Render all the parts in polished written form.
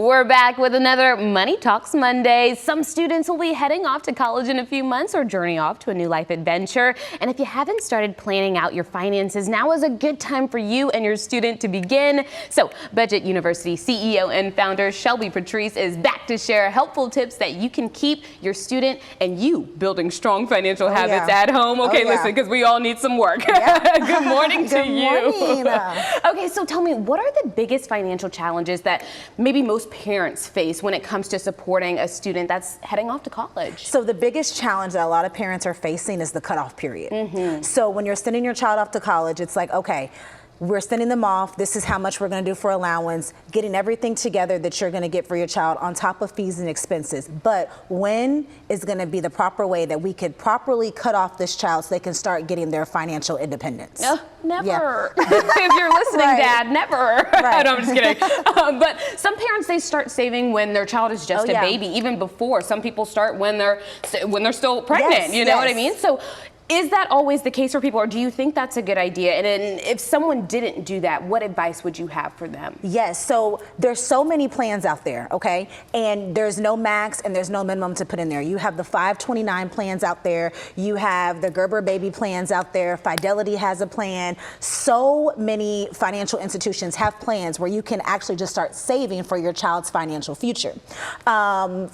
We're back with another Money Talks Monday. Some students will be heading off to college in a few months or journey off to a new life adventure. And if you haven't started planning out your finances, now is a good time for you and your student to begin. So Budget University CEO and founder Shelby Patrice is back to share helpful tips that you can keep your student and you building strong financial habits at home. Okay, listen, because we all need some work. Good morning to you. Good morning. Okay, so tell me, what are the biggest financial challenges that maybe most parents face when it comes to supporting a student that's heading off to college? So the biggest challenge that a lot of parents are facing is the cutoff period. So when you're sending your child off to college, it's like, okay, we're sending them off. This is how much we're going to do for allowance, getting everything together that you're going to get for your child on top of fees and expenses. But when is going to be the proper way that we could properly cut off this child so they can start getting their financial independence? Never. If you're listening, Dad, never. No, I'm just kidding. But some parents, they start saving when their child is just a baby, even before. Some people start when they're still pregnant. You know what I mean? So is that always the case for people, or do you think that's a good idea? And if someone didn't do that, what advice would you have for them? Yes, so there's so many plans out there, okay? And there's no max and there's no minimum to put in there. You have the 529 plans out there. You have the Gerber baby plans out there. Fidelity has a plan. So many financial institutions have plans where you can actually just start saving for your child's financial future.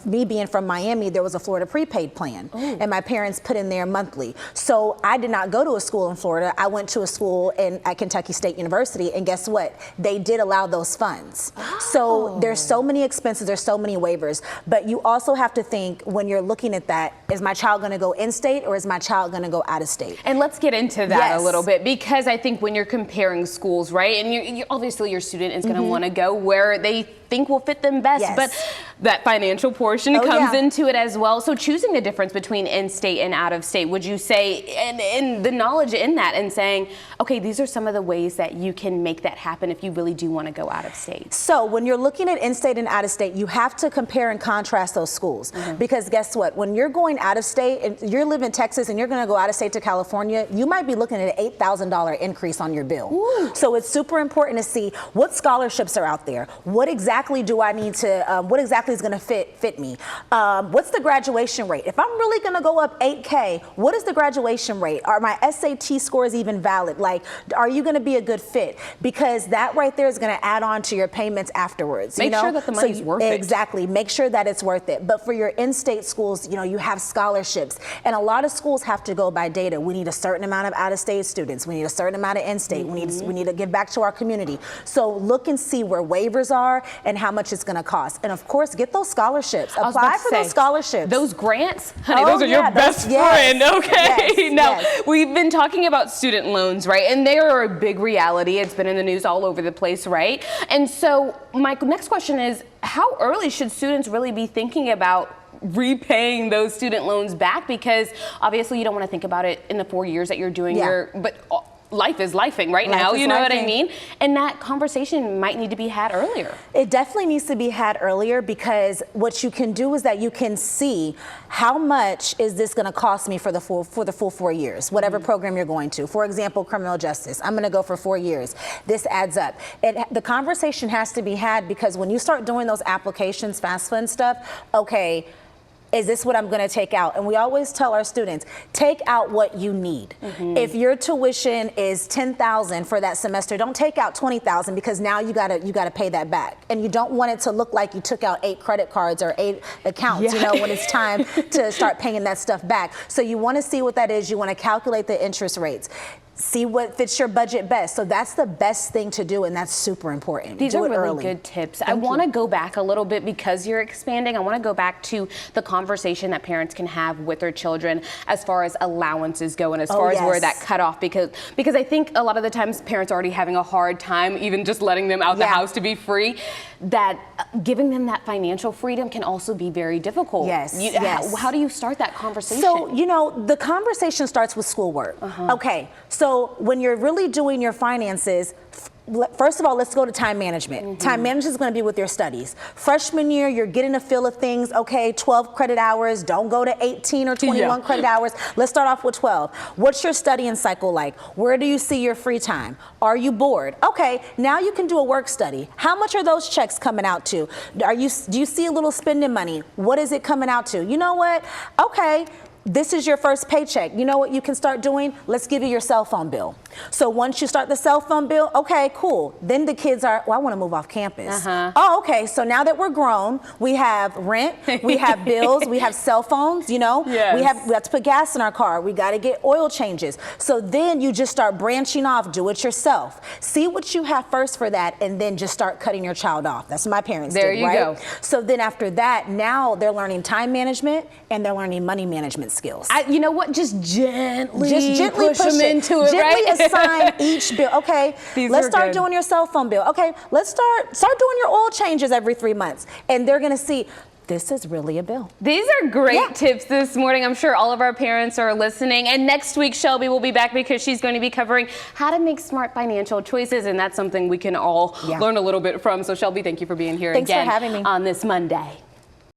Me being from Miami, there was a Florida prepaid plan, and my parents put in there monthly. So I did not go to a school in Florida. I went to a school at Kentucky State University, and guess what? They did allow those funds. So there's so many expenses, there's so many waivers, but you also have to think when you're looking at that, is my child gonna go in-state or is my child gonna go out-of-state? And let's get into that a little bit, because I think when you're comparing schools, right, and you obviously your student is gonna wanna go where they think will fit them best, but that financial portion comes into it as well. So choosing the difference between in-state and out-of-state, would you say, and the knowledge in that, and saying, okay, these are some of the ways that you can make that happen if you really do want to go out-of-state? So when you're looking at in-state and out-of-state, you have to compare and contrast those schools, because guess what? When you're going out-of-state, and you're living in Texas and you're going to go out-of-state to California, you might be looking at an $8,000 increase on your bill. So it's super important to see what scholarships are out there. What exactly do I need to, what exactly is going to fit me? What's the graduation rate? If I'm really going to go up 8K, what is the graduation rate? Are my SAT scores even valid? Like, are you going to be a good fit? Because that right there is going to add on to your payments afterwards. Make sure that the money's worth it. Exactly. Make sure that it's worth it. But for your in-state schools, you know, you have scholarships, and a lot of schools have to go by data. We need a certain amount of out-of-state students. We need a certain amount of in-state. We need to give back to our community. So look and see where waivers are and how much it's going to cost. And of course, get those scholarships. Apply for those scholarships. Those grants, honey, those are your best friend, okay? Now, we've been talking about student loans, right? And they are a big reality. It's been in the news all over the place, right? And so my next question is, how early should students really be thinking about repaying those student loans back? Because obviously you don't want to think about it in the 4 years that you're doing life is lifing right now, you know what I mean? And that conversation might need to be had earlier. It definitely needs to be had earlier, because what you can do is that you can see how much is this going to cost me for the full 4 years, whatever program you're going to. For example, criminal justice, I'm going to go for 4 years. This adds up. The conversation has to be had, because when you start doing those applications, FAFSA and stuff, okay, is this what I'm going to take out? And we always tell our students, take out what you need. If your tuition is $10,000 for that semester, don't take out $20,000, because now you gotta pay that back. And you don't want it to look like you took out 8 credit cards or 8 accounts, you know, when it's time to start paying that stuff back. So you want to see what that is. You want to calculate the interest rates. See what fits your budget best. So that's the best thing to do, and that's super important. These are really good tips. I want to go back a little bit, because you're expanding. I want to go back to the conversation that parents can have with their children as far as allowances go, and as far as where that cutoff, because I think a lot of the times parents are already having a hard time even just letting them out the house to be free. That giving them that financial freedom can also be very difficult. How do you start that conversation? So, you know, the conversation starts with schoolwork. Okay, so when you're really doing your finances, First of all, let's go to time management. Time management is going to be with your studies. Freshman year, you're getting a feel of things. Okay, 12 credit hours. Don't go to 18 or 21 credit hours. Let's start off with 12. What's your studying cycle like? Where do you see your free time? Are you bored? Okay, now you can do a work study. How much are those checks coming out to? Do you see a little spending money? What is it coming out to? You know what? Okay. This is your first paycheck. You know what you can start doing? Let's give you your cell phone bill. So once you start the cell phone bill, okay, cool. Then the kids are, well, I want to move off campus. Oh, okay. So now that we're grown, we have rent, we have bills, we have cell phones, you know? We have to put gas in our car. We got to get oil changes. So then you just start branching off, do it yourself. See what you have first for that, and then just start cutting your child off. That's what my parents did, right? There you go. So then after that, now they're learning time management and they're learning money management skills. You know what? Just gently push them into it, gently right? assign each bill. Okay, let's start doing your cell phone bill. Okay, let's start doing your oil changes every 3 months. And they're gonna see, this is really a bill. These are great tips this morning. I'm sure all of our parents are listening. And next week, Shelby will be back because she's going to be covering how to make smart financial choices. And that's something we can all learn a little bit from. So Shelby, thank you for being here Thanks again for having me on this Monday.